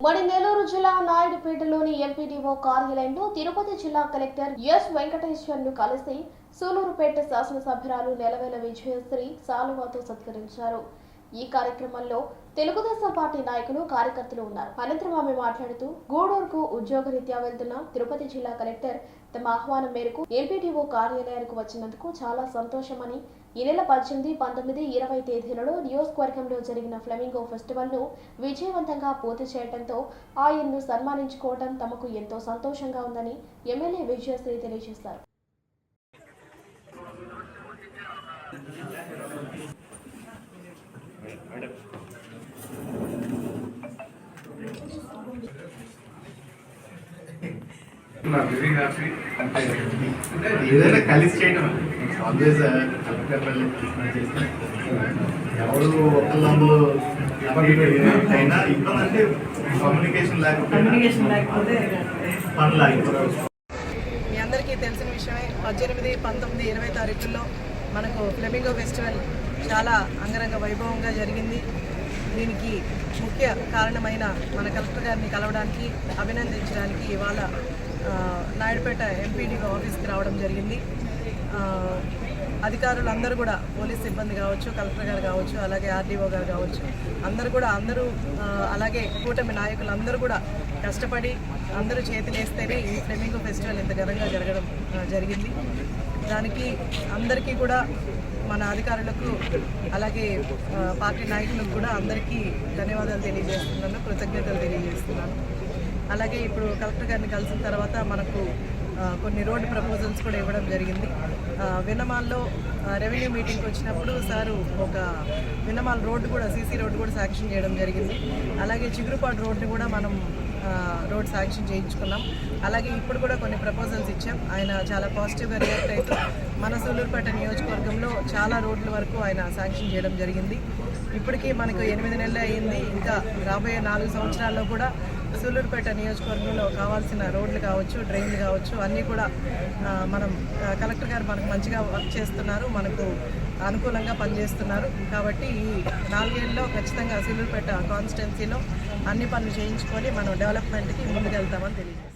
మరి నెల్లూరు జిల్లా నాయుడుపేటలోని ఎంపీడీఓ కార్యాలయంలో తిరుపతి జిల్లా కలెక్టర్ ఎస్ వెంకటేశ్వర్ను కలిసి సూలూరుపేట శాసనసభ్యురాలు నెలవేల విజయశ్రీ సాలువాతో సత్కరించారు. ఈ కార్యక్రమంలో తెలుగుదేశం పార్టీ నాయకులు కార్యకర్తలు ఉన్నారు. అనంతరం ఆమె మాట్లాడుతూ గూడూరుకు ఉద్యోగరీత్యా వెళ్తున్న తిరుపతి జిల్లా కలెక్టర్ తమ ఆహ్వానం మేరకు ఎంపీడీఓ కార్యాలయానికి వచ్చినందుకు చాలా సంతోషమని, ఈ నెల 18, 19, 20 తేదీలలో నియోజకవర్గంలో జరిగిన ఫ్లెమింగో ఫెస్టివల్ ను విజయవంతంగా పూర్తి చేయడంతో ఆయన్ను సన్మానించుకోవడం తమకు ఎంతో సంతోషంగా ఉందని ఎమ్మెల్యే విజయశ్రీ తెలియజేశారు. వెరీ హ్యాపీ అంటే ఏదైనా కలిసి చేయడం ఆల్వేస్ ఎవరు ఒకళ్ళందులో అయినా ఇబ్బంది అంటే కమ్యూనికేషన్ లేకపోతే పనులు ఆగిపోతారు. మీ అందరికీ తెలిసిన విషయమే 18, 19, 20 తారీఖుల్లో మనకు ఫ్లెమింగో ఫెస్టివల్ చాలా అంగరంగ వైభవంగా జరిగింది. దీనికి ముఖ్య కారణమైన మన కలెక్టర్ గారిని కలవడానికి, అభినందించడానికి ఇవాళ నాయుడుపేట ఎంపీడీఓ ఆఫీస్కి రావడం జరిగింది. అధికారులందరూ కూడా పోలీస్ సిబ్బంది కావచ్చు, కలెక్టర్ గారు కావచ్చు, అలాగే ఆర్డీఓ గారు కావచ్చు, అందరూ అలాగే కూటమి నాయకులు అందరూ కూడా కష్టపడి అందరూ చేతులేస్తేనే ఈ ఫ్లెమింగో ఫెస్టివల్ ఇంత ఘనంగా జరగడం జరిగింది. దానికి అందరికీ కూడా మన అధికారులకు అలాగే పార్టీ నాయకులకు కూడా అందరికీ ధన్యవాదాలు తెలియజేస్తున్నాను, కృతజ్ఞతలు తెలియజేస్తున్నాను. అలాగే ఇప్పుడు కలెక్టర్ గారిని కలిసిన తర్వాత మనకు కొన్ని రోడ్డు ప్రపోజల్స్ కూడా ఇవ్వడం జరిగింది. విన్నమాల్లో రెవెన్యూ మీటింగ్కి వచ్చినప్పుడు సారు ఒక విన్నమాల్ రోడ్డు కూడా సీసీ రోడ్డు కూడా శాంక్షన్ చేయడం జరిగింది. అలాగే చిగురుపాడు రోడ్డు కూడా మనం రోడ్ శాంక్షన్ చేయించుకున్నాం. అలాగే ఇప్పుడు కూడా కొన్ని ప్రపోజల్స్ ఇచ్చాం. ఆయన చాలా పాజిటివ్గా రియాక్ట్ అవుతూ మన సూలూరుపేట నియోజకవర్గంలో చాలా రోడ్ల వరకు ఆయన శాంక్షన్ చేయడం జరిగింది. ఇప్పటికీ మనకు 8 నెలలు అయ్యింది. ఇంకా రాబోయే 4 సంవత్సరాల్లో కూడా సూలూరుపేట నియోజకవర్గంలో కావాల్సిన రోడ్లు కావచ్చు, డ్రైన్లు కావచ్చు, అన్నీ కూడా మనం కలెక్టర్ గారు మనకు మంచిగా వర్క్ చేస్తున్నారు, మనకు అనుకూలంగా పనిచేస్తున్నారు. కాబట్టి ఈ 4 ఏళ్ళలో ఖచ్చితంగా సూలూరుపేట కాన్స్టిట్యున్సీలో అన్ని పనులు చేయించుకొని మనం డెవలప్మెంట్కి ముందుకెళ్తామని తెలియజేస్తాం.